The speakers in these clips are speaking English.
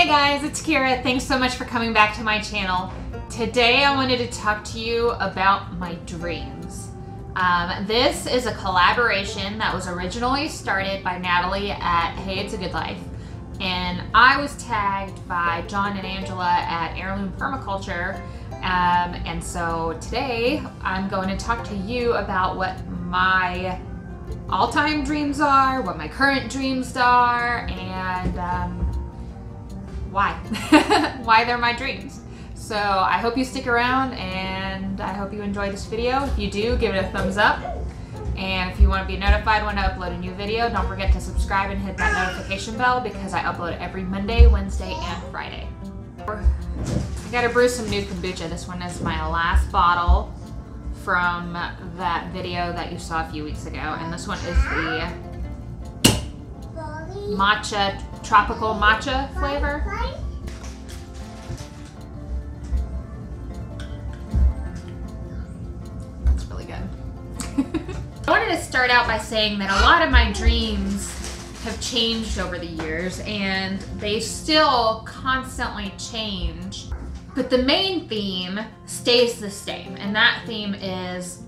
Hey guys, it's Kira. Thanks so much for coming back to my channel. Today I wanted to talk to you about my dreams. This is a collaboration that was originally started by Natalie at Hey It's a Good Life, and I was tagged by John and Angela at Heirloom Permaculture, and so today I'm going to talk to you about what my all-time dreams are, what my current dreams are, and why they're my dreams. So I hope you stick around and I hope you enjoy this video. If you do, give it a thumbs up. And if you want to be notified when I upload a new video, don't forget to subscribe and hit that notification bell because I upload every Monday, Wednesday, and Friday. I gotta brew some new kombucha. This one is my last bottle from that video that you saw a few weeks ago. And this one is the matcha, tropical matcha flavor. It's really good. I wanted to start out by saying that a lot of my dreams have changed over the years and they still constantly change, but the main theme stays the same, and that theme is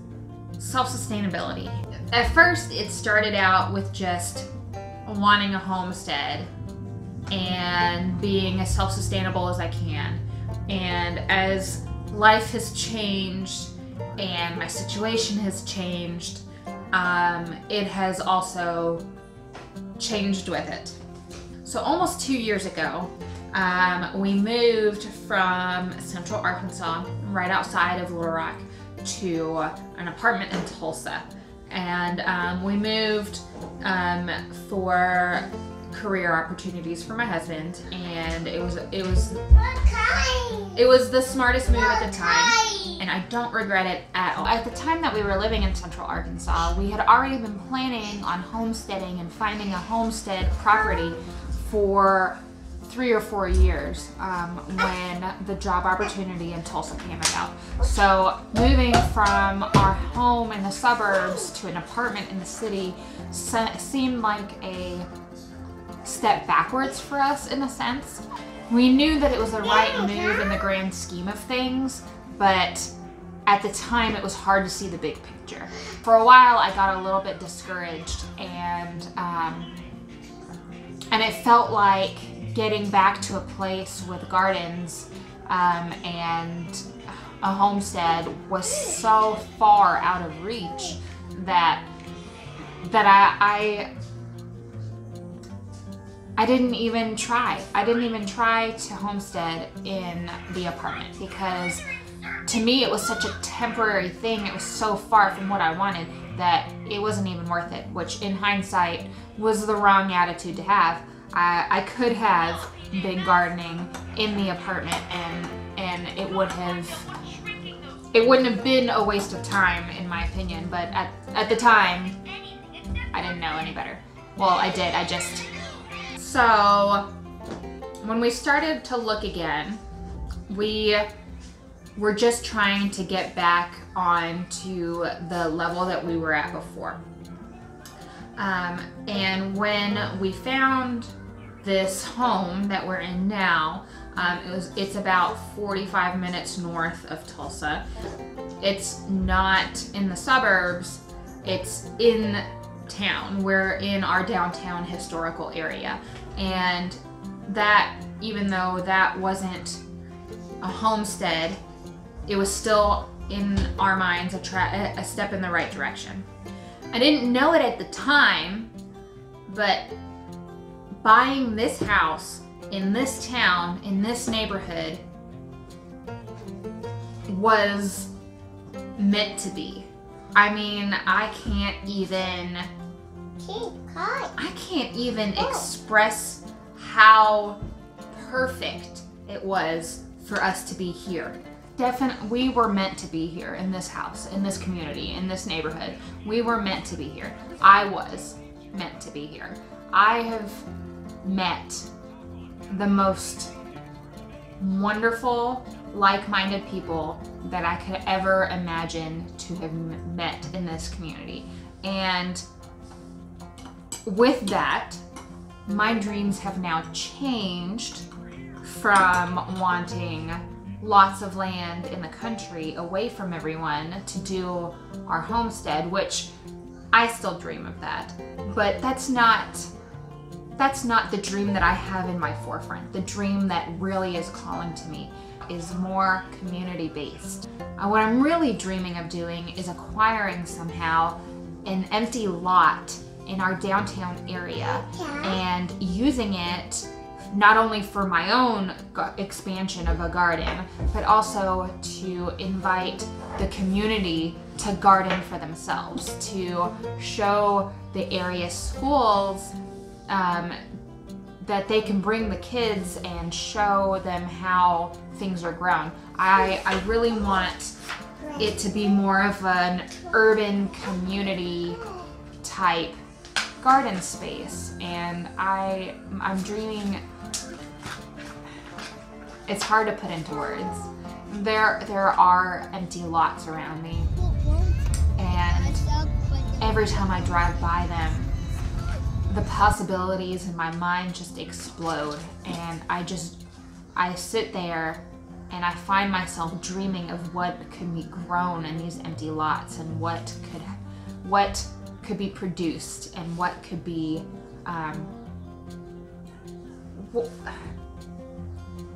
self-sustainability. At first it started out with just wanting a homestead and being as self-sustainable as I can. And as life has changed and my situation has changed, it has also changed with it. So almost 2 years ago, we moved from Central Arkansas, right outside of Little Rock, to an apartment in Tulsa. And we moved for career opportunities for my husband, and it was the smartest move at the time, and I don't regret it at all. At the time that we were living in Central Arkansas, we had already been planning on homesteading and finding a homestead property for 3 or 4 years when the job opportunity in Tulsa came about. So moving from our home in the suburbs to an apartment in the city seemed like a step backwards for us in a sense. We knew that it was the right move in the grand scheme of things, but at the time it was hard to see the big picture. For a while I got a little bit discouraged, and it felt like getting back to a place with gardens and a homestead was so far out of reach that I didn't even try. I didn't even try to homestead in the apartment because to me it was such a temporary thing. It was so far from what I wanted that it wasn't even worth it, which in hindsight was the wrong attitude to have. I could have been gardening in the apartment and it wouldn't have been a waste of time in my opinion, but at the time I didn't know any better. Well, I did, So when we started to look again, we were just trying to get back onto the level that we were at before. And when we found this home that we're in now, it's about 45 minutes north of Tulsa. It's not in the suburbs, it's in town. We're in our downtown historical area. And that, even though that wasn't a homestead, it was still in our minds a step in the right direction. I didn't know it at the time, but buying this house in this town, in this neighborhood, was meant to be. I mean, I can't even express how perfect it was for us to be here. We were meant to be here in this house, in this community, in this neighborhood. We were meant to be here. I was meant to be here. I have met the most wonderful, like-minded people that I could ever imagine to have met in this community. And with that, my dreams have now changed from wanting lots of land in the country away from everyone to do our homestead, which I still dream of that, but that's not the dream that I have in my forefront. The dream that really is calling to me is more community-based. What I'm really dreaming of doing is acquiring somehow an empty lot in our downtown area and using it not only for my own expansion of a garden, but also to invite the community to garden for themselves, to show the area schools that they can bring the kids and show them how things are grown. I really want it to be more of an urban community type garden space, and I'm dreaming. It's hard to put into words. There are empty lots around me, and every time I drive by them, the possibilities in my mind just explode, and I sit there and I find myself dreaming of what could be grown in these empty lots, and what could be produced, and what could be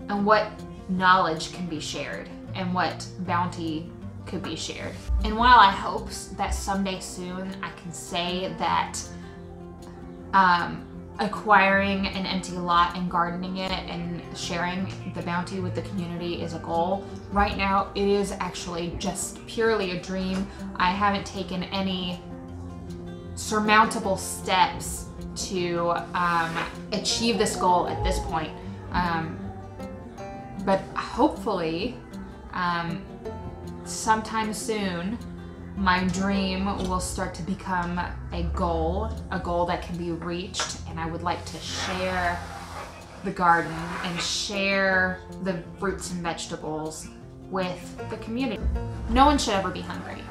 and what knowledge can be shared, and what bounty could be shared. And while I hope that someday soon I can say that acquiring an empty lot and gardening it and sharing the bounty with the community is a goal, right now it is actually just purely a dream. I haven't taken any surmountable steps to achieve this goal at this point. But hopefully, sometime soon, my dream will start to become a goal that can be reached, and I would like to share the garden and share the fruits and vegetables with the community. No one should ever be hungry.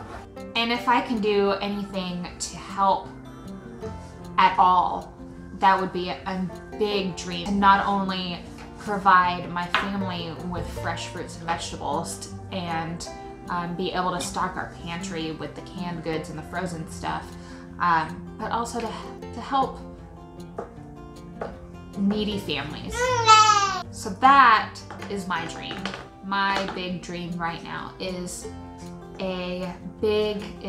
And if I can do anything to help at all, that would be a big dream. And not only provide my family with fresh fruits and vegetables and be able to stock our pantry with the canned goods and the frozen stuff, but also to help needy families. So that is my dream. My big dream right now is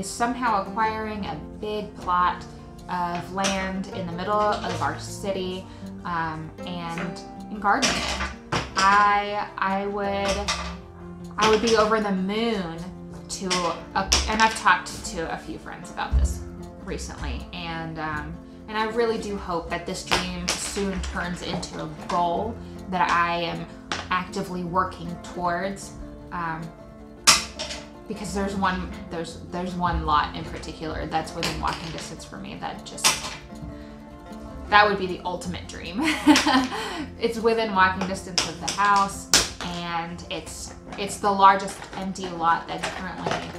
somehow acquiring a big plot of land in the middle of our city and gardening it. I would be over the moon and I've talked to a few friends about this recently, and I really do hope that this dream soon turns into a goal that I am actively working towards, because there's one lot in particular that's within walking distance for me that would be the ultimate dream. It's within walking distance of the house, and it's the largest empty lot that's currently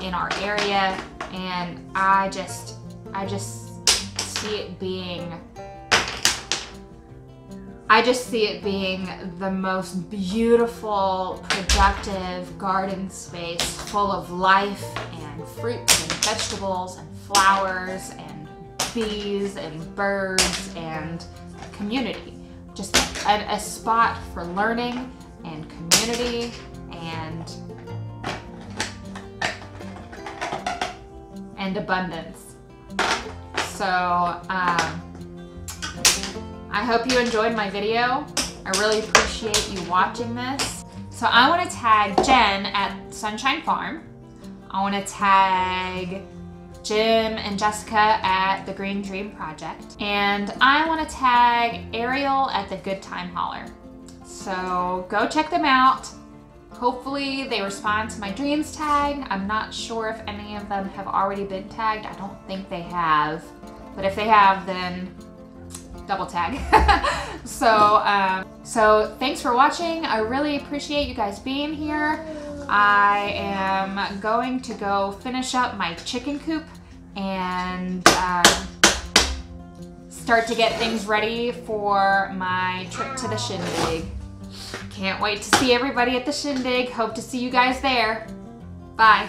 in our area, and I just see it being the most beautiful, productive garden space full of life and fruits and vegetables and flowers and bees and birds and community. Just a spot for learning and community and abundance. So I hope you enjoyed my video. I really appreciate you watching this. So I want to tag Jen at Sunshine Farm. I want to tag Jim and Jessica at the Green Dream Project. And I want to tag Ariel at the Good Time Holler. So go check them out. Hopefully they respond to my dreams tag. I'm not sure if any of them have already been tagged. I don't think they have. But if they have, then double tag. So thanks for watching. I really appreciate you guys being here. I am going to go finish up my chicken coop and start to get things ready for my trip to the shindig. Can't wait to see everybody at the shindig. Hope to see you guys there. Bye.